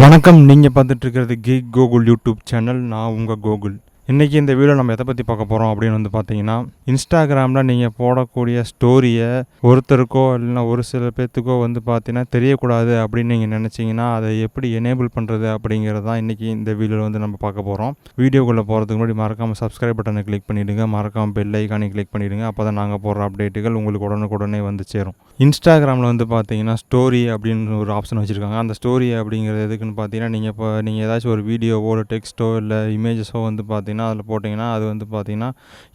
வணக்கம். நீங்கள் பார்த்துட்டு இருக்கிறது கீக் கோகுல் யூடியூப் சேனல். நான் உங்கள் கோகுல். இன்றைக்கி இந்த வீடியோ நம்ம எதை பற்றி பார்க்க போகிறோம் அப்படின்னு வந்து பார்த்தீங்கன்னா, இன்ஸ்டாகிராமில் நீங்கள் போடக்கூடிய ஸ்டோரியை ஒருத்தருக்கோ இல்லைன்னா ஒரு சில பேர்த்துக்கோ வந்து பார்த்தீங்கன்னா தெரியக்கூடாது அப்படின்னு நீங்கள் நினச்சிங்கன்னா அதை எப்படி எனேபிள் பண்ணுறது அப்படிங்கிறது தான் இன்றைக்கி இந்த வீடியோவில் வந்து நம்ம பார்க்க போகிறோம். வீடியோக்குள்ளே போகிறதுக்கு முன்னாடி மறக்காமல் சப்ஸ்கிரைப் பட்டனை கிளிக் பண்ணிவிடுங்க, மறக்காமல் பெல் ஐக்கானை கிளிக் பண்ணிவிடுங்க. அப்போ தான் நாங்கள் போடுற அப்டேட்டுகள் உங்களுக்கு உடனுக்குடனே வந்து சேரும். இன்ஸ்டாகிராமில் வந்து பார்த்தீங்கன்னா ஸ்டோரி அப்படின்னு ஒரு ஆப்ஷன் வச்சுருக்காங்க. அந்த ஸ்டோரி அப்படிங்கிறது எதுக்குன்னு பார்த்தீங்கன்னா, நீங்கள் ஏதாச்சும் ஒரு வீடியோவோ ஒரு டெக்ஸ்ட்டோ இல்லை இமேஜஸோ வந்து பார்த்தீங்கன்னா அதில் போட்டிங்கன்னா அது வந்து பார்த்தீங்கன்னா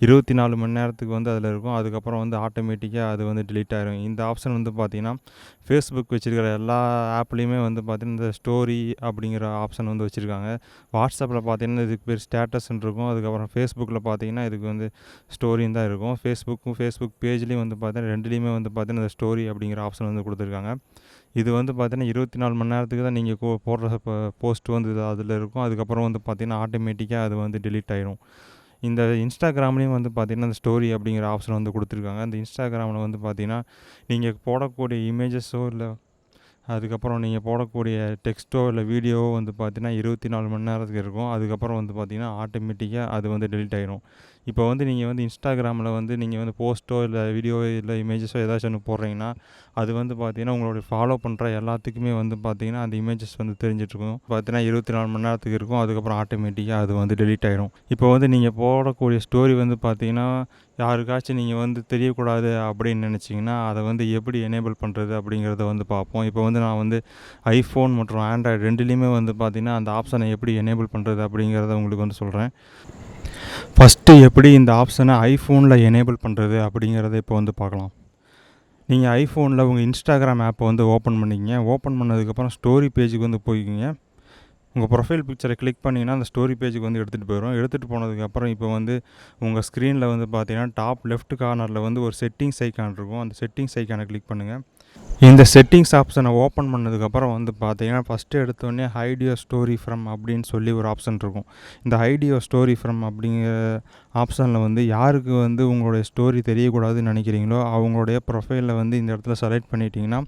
24 மணி நேரத்துக்கு வந்து அதில் இருக்கும். அதுக்கப்புறம் வந்து ஆட்டோமேட்டிக்காக அது வந்து டிலீட் ஆகிரும். இந்த ஆப்ஷன் வந்து பார்த்தீங்கன்னா ஃபேஸ்புக் வச்சுருக்கிற எல்லா ஆப்லேயுமே வந்து பார்த்தீங்கன்னா இந்த ஸ்டோரி அப்படிங்கிற ஆப்ஷன் வந்து வச்சுருக்காங்க. வாட்ஸ்அப்பில் பார்த்தீங்கன்னா இதுக்கு பேர் ஸ்டேட்டஸ்ன்னு இருக்கும். அதுக்கப்புறம் ஃபேஸ்புக்கில் பார்த்தீங்கன்னா இதுக்கு வந்து ஸ்டோரின்னு தான் இருக்கும். ஃபேஸ்புக் பேஜ்லேயும் வந்து பார்த்தீங்கன்னா ரெண்டுலேயுமே வந்து பார்த்தீங்கன்னா இந்த ஸ்டோரி அப்படிங்கிற ஆப்ஷன் வந்து கொடுத்துருக்காங்க. இது வந்து பார்த்தீங்கன்னா 24 மணி நேரத்துக்கு தான் நீங்கள் போடுற போஸ்ட் வந்து அதில் இருக்கும். அதுக்கப்புறம் வந்து பார்த்தீங்கன்னா ஆட்டோமேட்டிக்காக அது வந்து டிலீட் ஆயிடும். இந்த இன்ஸ்டாகிராம்லேயும் வந்து பார்த்தீங்கன்னா இந்த ஸ்டோரி அப்படிங்கிற ஆப்ஷன் வந்து கொடுத்துருக்காங்க. இந்த இன்ஸ்டாகிராமில் வந்து பார்த்தீங்கன்னா நீங்கள் போடக்கூடிய இமேஜஸோ இல்லை அதுக்கப்புறம் நீங்கள் போடக்கூடிய டெக்ஸ்ட்டோ இல்லை வீடியோவோ வந்து பார்த்தீங்கன்னா 24 மணி நேரத்துக்கு இருக்கும். அதுக்கப்புறம் வந்து பார்த்தீங்கன்னா ஆட்டோமேட்டிக்காக அது வந்து டெலீட் ஆயிடும். இப்போ வந்து நீங்கள் வந்து இன்ஸ்டாகிராமில் வந்து நீங்கள் வந்து போஸ்ட்டோ இல்லை வீடியோ இல்லை இமேஜஸோ ஏதாச்சும் ஒன்று போடுறீங்கன்னா அது வந்து பார்த்தீங்கன்னா உங்களுடைய ஃபாலோ பண்ணுற எல்லாத்துக்குமே வந்து பார்த்தீங்கன்னா அந்த இமேஜஸ் வந்து தெரிஞ்சிட்ருக்கும். பார்த்தீங்கன்னா 24 மணி நேரத்துக்கு இருக்கும். அதுக்கப்புறம் ஆட்டோமேட்டிக்காக அது வந்து டெலீட் ஆயிடும். இப்போ வந்து நீங்கள் போடக்கூடிய ஸ்டோரி வந்து பார்த்தீங்கன்னா யாருக்காச்சும் நீங்கள் வந்து தெரியக்கூடாது அப்படின்னு நினச்சிங்கன்னா அதை வந்து எப்படி எனேபிள் பண்ணுறது அப்படிங்கிறத வந்து பார்ப்போம். இப்போ வந்து நான் வந்து ஐஃபோன் மற்றும் ஆண்ட்ராய்டு ரெண்டுலேயுமே வந்து பார்த்திங்கன்னா அந்த ஆப்ஷனை எப்படி எனேபிள் பண்ணுறது அப்படிங்கிறத உங்களுக்கு வந்து சொல்கிறேன். ஃபஸ்ட்டு எப்படி இந்த ஆப்ஷனை ஐஃபோனில் எனேபிள் பண்ணுறது அப்படிங்கிறத இப்போ வந்து பார்க்கலாம். நீங்கள் ஐஃபோனில் உங்கள் இன்ஸ்டாகிராம் ஆப்பை வந்து ஓப்பன் பண்ணிக்கிங்க. ஓப்பன் பண்ணதுக்கப்புறம் ஸ்டோரி பேஜுக்கு வந்து போய்க்கிங்க. உங்கள் ப்ரொஃபைல் பிக்சரை கிளிக் பண்ணிங்கன்னா அந்த ஸ்டோரி பேஜுக்கு வந்து எடுத்துகிட்டு போயிடும். எடுத்துகிட்டு போனதுக்கப்புறம் இப்போ வந்து உங்கள் ஸ்க்ரீனில் வந்து பார்த்தீங்கன்னா டாப் லெஃப்ட் கார்னரில் வந்து ஒரு செட்டிங்ஸ் ஐக்கான் இருக்கும். அந்த செட்டிங்ஸ் ஐக்கானை கிளிக் பண்ணுங்கள். இந்த செட்டிங்ஸ் ஆப்ஷனை ஓப்பன் பண்ணதுக்கப்புறம் வந்து பார்த்தீங்கன்னா ஃபஸ்ட்டு எடுத்தோடனே ஹைட் யுவர் ஸ்டோரி ஃப்ரம் அப்படின்னு சொல்லி ஒரு ஆப்ஷன் இருக்கும். இந்த ஹைட் யுவர் ஸ்டோரி ஃப்ரம் அப்படிங்கிற ஆப்ஷனில் வந்து யாருக்கு வந்து உங்களுடைய ஸ்டோரி தெரியக்கூடாதுன்னு நினைக்கிறீங்களோ அவங்களுடைய ப்ரொஃபைலில் வந்து இந்த இடத்துல செலக்ட் பண்ணிட்டீங்கன்னா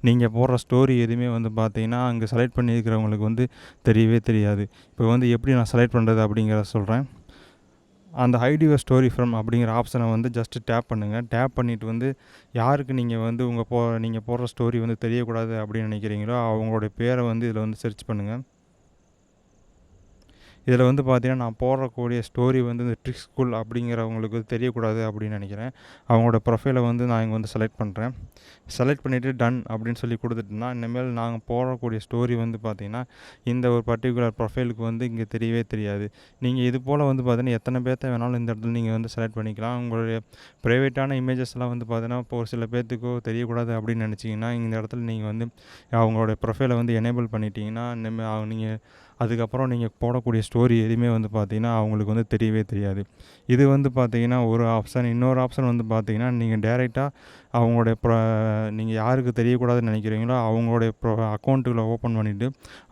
நீங்கள் போடுற ஸ்டோரி எதுவுமே வந்து பார்த்தீங்கன்னா அங்கே செலக்ட் பண்ணியிருக்கிறவங்களுக்கு வந்து தெரியவே தெரியாது. இப்போ வந்து எப்படி நான் செலக்ட் பண்ணுறது அப்படிங்கிறத சொல்கிறேன். அந்த ஹைட் யுவர் ஸ்டோரி ஃப்ரம் அப்படிங்கிற ஆப்ஷனை வந்து ஜஸ்ட்டு டேப் பண்ணுங்கள். டேப் பண்ணிவிட்டு வந்து யாருக்கு நீங்கள் வந்து நீங்கள் போடுற ஸ்டோரி வந்து தெரியக்கூடாது அப்படின்னு நினைக்கிறீங்களோ அவங்களுடைய பேரை வந்து இதில் வந்து சர்ச் பண்ணுங்கள். இதில் வந்து பார்த்தீங்கன்னா நான் போடக்கூடிய ஸ்டோரி வந்து இந்த ட்ரிக் ஸ்கூல் அப்படிங்கிறவங்களுக்கு தெரியக்கூடாது அப்படின்னு நினைக்கிறேன். அவங்களோட ப்ரொஃபைலை வந்து நான் இங்கே வந்து செலக்ட் பண்ணுறேன். செலக்ட் பண்ணிவிட்டு டன் அப்படின்னு சொல்லி கொடுத்துட்டோம்னா இனிமேல் நாங்கள் போடக்கூடிய ஸ்டோரி வந்து பார்த்திங்கன்னா இந்த ஒரு பர்டிகுலர் ப்ரொஃபைலுக்கு வந்து இங்கே தெரியவே தெரியாது. நீங்கள் இது போல் வந்து பார்த்தீங்கன்னா எத்தனை பேர்த்த வேணாலும் இந்த இடத்துல நீங்கள் வந்து செலக்ட் பண்ணிக்கலாம். உங்களுடைய ப்ரைவேட்டான இமேஜஸ்லாம் வந்து பார்த்தீங்கன்னா இப்போ ஒரு சில பேர்த்துக்கோ தெரியக்கூடாது அப்படின்னு நினச்சிங்கன்னா இந்த இடத்துல நீங்கள் வந்து அவங்களுடைய ப்ரொஃபைலை வந்து எனேபிள் பண்ணிட்டீங்கன்னா இனிமேல் நீங்கள் அதுக்கப்புறம் நீங்கள் போடக்கூடிய ஸ்டோரி எதுவுமே வந்து பார்த்தீங்கன்னா அவங்களுக்கு வந்து தெரியவே தெரியாது. இது வந்து பார்த்தீங்கன்னா ஒரு ஆப்ஷன். இன்னொரு ஆப்ஷன் வந்து பார்த்தீங்கன்னா நீங்கள் டைரெக்டாக அவங்களுடைய நீங்கள் யாருக்கு தெரியக்கூடாதுன்னு நினைக்கிறீங்களோ அவங்களுடைய அக்கௌண்ட்டுகளை ஓப்பன் பண்ணிவிட்டு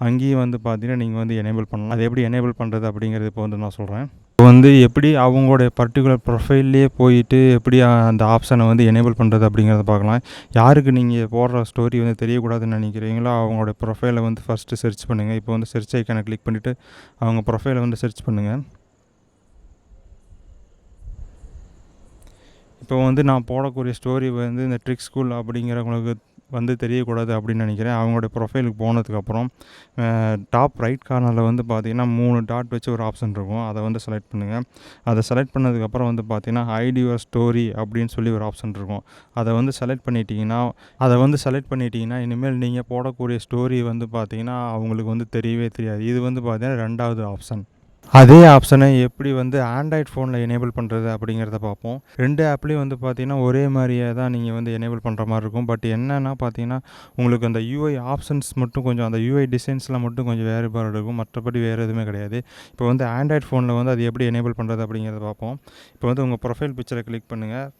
அங்கேயும் வந்து பார்த்தீங்கன்னா நீங்கள் வந்து எனேபிள் பண்ணலாம். அது எப்படி எனேபிள் பண்ணுறது அப்படிங்கிறது இப்போ வந்து நான் சொல்கிறேன். இப்போ வந்து எப்படி அவங்களுடைய பர்டிகுலர் ப்ரொஃபைல்லே போயிட்டு எப்படி அந்த ஆப்ஷனை வந்து எனேபிள் பண்ணுறது அப்படிங்கிறத பார்க்கலாம். யாருக்கு நீங்கள் போடுற ஸ்டோரி வந்து தெரியக்கூடாதுன்னு நினைக்கிறீங்களோ அவங்களோட ப்ரொஃபைலை வந்து ஃபஸ்ட்டு சர்ச் பண்ணுங்கள். இப்போ வந்து சர்ச் ஐக்கானை கிளிக் பண்ணிவிட்டு அவங்க ப்ரொஃபைலை வந்து சர்ச் பண்ணுங்கள். இப்போ வந்து நான் போடக்கூடிய ஸ்டோரி வந்து இந்த ட்ரிக் ஸ்கூல் அப்படிங்கிறவங்களுக்கு வந்து தெரியக்கூடாது அப்படின்னு நினைக்கிறேன். அவங்களுடைய ப்ரொஃபைலுக்கு போனதுக்கப்புறம் டாப் ரைட் கார்னரில் வந்து பார்த்தீங்கன்னா 3 டாட் வச்சு ஒரு ஆப்ஷன் இருக்கும். அதை வந்து செலக்ட் பண்ணுங்கள். அதை செலக்ட் பண்ணதுக்கப்புறம் வந்து பார்த்தீங்கன்னா ஹைட் யுவர் ஸ்டோரி அப்படின்னு சொல்லி ஒரு ஆப்ஷன் இருக்கும். அதை வந்து செலக்ட் பண்ணிட்டீங்கன்னா இனிமேல் நீங்கள் போடக்கூடிய ஸ்டோரி வந்து பார்த்தீங்கன்னா அவங்களுக்கு வந்து தெரியவே தெரியாது. இது வந்து பார்த்தீங்கன்னா 2வது ஆப்ஷன். அதே ஆப்ஷனை எப்படி வந்து ஆண்ட்ராய்ட் ஃபோனில் எனேபிள் பண்ணுறது அப்படிங்கிறத பார்ப்போம். 2 ஆப்லேயும் வந்து பார்த்தீங்கன்னா ஒரே மாதிரியே தான் நீங்கள் வந்து எனேபிள் பண்ணுற மாதிரி இருக்கும். பட் என்னென்னா பார்த்தீங்கன்னா உங்களுக்கு அந்த யூஐ ஆப்ஷன்ஸ் மட்டும் கொஞ்சம் அந்த யூஐ டிசைன்ஸில் மட்டும் கொஞ்சம் வேறுபாடு இருக்கும். மற்றபடி வேறு எதுவுமே கிடையாது. இப்போ வந்து ஆண்ட்ராய்ட் ஃபோனில் வந்து அது எப்படி எனேபிள் பண்ணுறது அப்படிங்கிறத பார்ப்போம். இப்போ வந்து உங்கள் ப்ரொஃபைல் பிக்சரை கிளிக் பண்ணுங்கள்.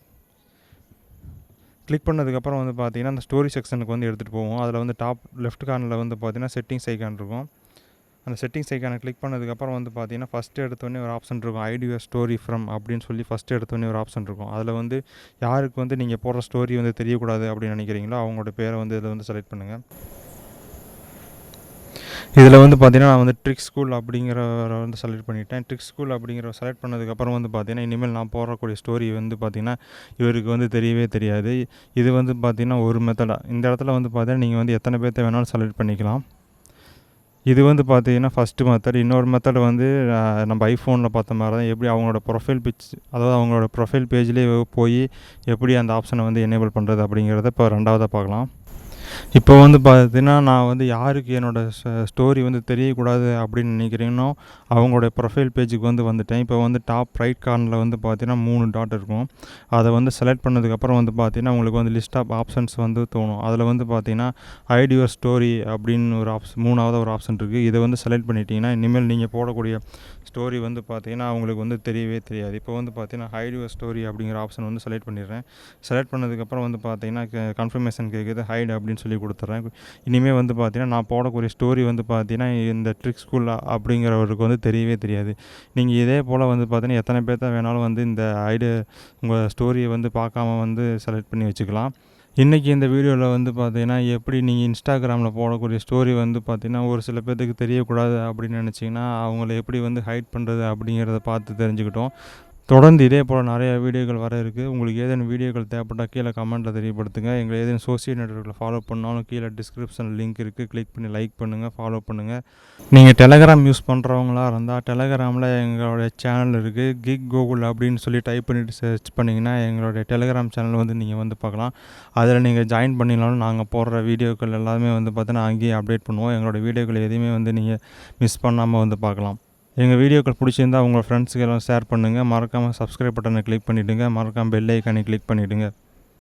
கிளிக் பண்ணதுக்கப்புறம் வந்து பார்த்தீங்கன்னா அந்த ஸ்டோரி செக்ஷனுக்கு வந்து எடுத்துகிட்டு போவோம். அதில் வந்து டாப் லெஃப்ட் கார்னரில் வந்து பார்த்தீங்கன்னா செட்டிங்ஸ் ஐக்கான் இருக்கும். அந்த செட்டிங்ஸ் ஐக்கானை கிளிக் பண்ணதுக்கப்புறம் வந்து பார்த்தீங்கன்னா ஃபஸ்ட்டு எடுத்தோடனே ஒரு ஆப்ஷன் இருக்கும். ஹைட் யுவர் ஸ்டோரி ஃப்ரம் அப்படின்னு சொல்லி ஃபஸ்ட்டு எடுத்தோடனே ஒரு ஆப்ஷன் இருக்கும். அதில் வந்து யாருக்கு வந்து நீங்கள் போடுற ஸ்டோரி வந்து தெரியக்கூடாது அப்படின்னு நினைக்கிறீங்களோ அவங்களோட பேரை வந்து இதில் வந்து செலக்ட் பண்ணுங்கள். இதில் வந்து பார்த்தீங்கன்னா நான் வந்து ட்ரிக் ஸ்கூல் அப்படிங்கிறவரை வந்து செலக்ட் பண்ணிட்டேன். ட்ரிக் ஸ்கூல் அப்படிங்கிற செலக்ட் பண்ணதுக்கப்புறம் வந்து பார்த்தீங்கன்னா இனிமேல் நான் போடக்கூடிய ஸ்டோரி வந்து பார்த்தீங்கன்னா இவருக்கு வந்து தெரியவே தெரியாது. இது வந்து பார்த்தீங்கன்னா ஒரு மெத்தடாக இந்த இடத்துல வந்து பார்த்தீங்கன்னா நீங்கள் வந்து எத்தனை பேர்த்த வேணாலும் செலக்ட் பண்ணிக்கலாம். இது வந்து பார்த்தீங்கன்னா ஃபஸ்ட்டு மெத்தட். இன்னொரு மெத்தட் வந்து நம்ம ஐஃபோனில் பார்த்த மாதிரி தான் எப்படி அவங்களோட ப்ரொஃபைல் பிக்ஸ் அதாவது அவங்களோட ப்ரொஃபைல் பேஜ்லேயே போய் எப்படி அந்த ஆப்ஷனை வந்து எனேபிள் பண்ணுறது அப்படிங்கிறத இப்போ ரெண்டாவதாக பார்க்கலாம். இப்போ வந்து பார்த்தீங்கன்னா நான் வந்து யாருக்கு என்னோடய ஸ்டோரி வந்து தெரியக்கூடாது அப்படின்னு நினைக்கிறீங்களோ அவங்களோட ப்ரொஃபைல் பேஜுக்கு வந்து வந்துட்டேன். இப்போ வந்து டாப் ரைட் கார்னரில் வந்து பார்த்தீங்கன்னா 3 டாட் இருக்கும். அதை வந்து செலக்ட் பண்ணதுக்கப்புறம் வந்து பார்த்தீங்கன்னா உங்களுக்கு வந்து லிஸ்ட் ஆஃப் ஆப்ஷன்ஸ் வந்து தோணும். அதில் வந்து பார்த்தீங்கன்னா ஹைட் யுவர் ஸ்டோரி அப்படின்னு ஒரு மூணாவது ஒரு ஆப்ஷன் இருக்குது. இதை வந்து செலக்ட் பண்ணிட்டீங்கன்னா இனிமேல் நீங்கள் போடக்கூடிய ஸ்டோரி வந்து பார்த்தீங்கன்னா அவங்களுக்கு வந்து தெரியவே தெரியாது. இப்போ வந்து பார்த்தீங்கன்னா ஹைட் யுவர் ஸ்டோரி அப்படிங்கிற ஆப்ஷன் வந்து செலக்ட் பண்ணிடுறேன். செலக்ட் பண்ணதுக்கப்புறம் வந்து பார்த்தீங்கன்னா கன்ஃபர்மேஷன் கேட்குது ஹைட் அப்படின்னு சொல்லி கொடுத்துட்றேன். இனிமேல் வந்து பார்த்தீங்கன்னா நான் போடக்கூடிய ஸ்டோரி வந்து பார்த்தீங்கன்னா இந்த ட்ரிக் ஸ்கூல் அப்படிங்கிறவருக்கு வந்து தெரியவே தெரியாது. நீங்கள் இதே போல் வந்து பார்த்தீங்கன்னா எத்தனை பேர்த்த வேணாலும் வந்து இந்த உங்கள் ஸ்டோரியை வந்து பார்க்காம வந்து செலக்ட் பண்ணி வச்சுக்கலாம். இன்றைக்கி இந்த வீடியோவில் வந்து பார்த்தீங்கன்னா எப்படி நீங்கள் இன்ஸ்டாகிராமில் போடக்கூடிய ஸ்டோரி வந்து பார்த்தீங்கன்னா ஒரு சில பேர்த்துக்கு தெரியக்கூடாது அப்படின்னு நினச்சிங்கன்னா அவங்கள எப்படி வந்து ஹைட் பண்ணுறது அப்படிங்கிறத பார்த்து தெரிஞ்சுக்கிட்டோம். தொடர்ந்து இதே போல் நிறைய வீடியோக்கள் வர இருக்குது. உங்களுக்கு ஏதேனும் வீடியோக்கள் தேவைப்பட்டால் கீழே கமெண்ட்டில் தெரியப்படுத்துங்க. எங்களை ஏதேனும் சோசியல் நெட்வொர்க்கில் ஃபாலோ பண்ணாலும் கீழே டிஸ்கிரிப்ஷனில் லிங்க் இருக்குது. கிளிக் பண்ணி லைக் பண்ணுங்கள், ஃபாலோ பண்ணுங்கள். நீங்கள் டெலகிராம் யூஸ் பண்ணுறவங்களா இருந்தால் டெலகிராமில் எங்களுடைய சேனல் இருக்குது. கீக் கோகுல் அப்படின்னு சொல்லி டைப் பண்ணிவிட்டு சர்ச் பண்ணிங்கன்னா எங்களுடைய டெலகிராம் சேனல் வந்து நீங்கள் வந்து பார்க்கலாம். அதில் நீங்கள் ஜாயின் பண்ணினாலும் நாங்கள் போடுற வீடியோக்கள் எல்லாமே வந்து பார்த்தீங்கன்னா அங்கேயே அப்டேட் பண்ணுவோம். எங்களோட வீடியோக்கள் எதையுமே வந்து நீங்கள் மிஸ் பண்ணாமல் வந்து பார்க்கலாம். எங்கள் வீடியோக்கள் பிடிச்சிருந்தால் உங்கள் ஃப்ரெண்ட்ஸுக்கு எல்லாம் ஷேர் பண்ணுங்கள். மறக்காமல் சப்ஸ்கிரைப் பட்டனை கிளிக் பண்ணிவிடுங்க. மறக்காமல் பெல் ஐக்கானை கிளிக் பண்ணிவிடுங்க.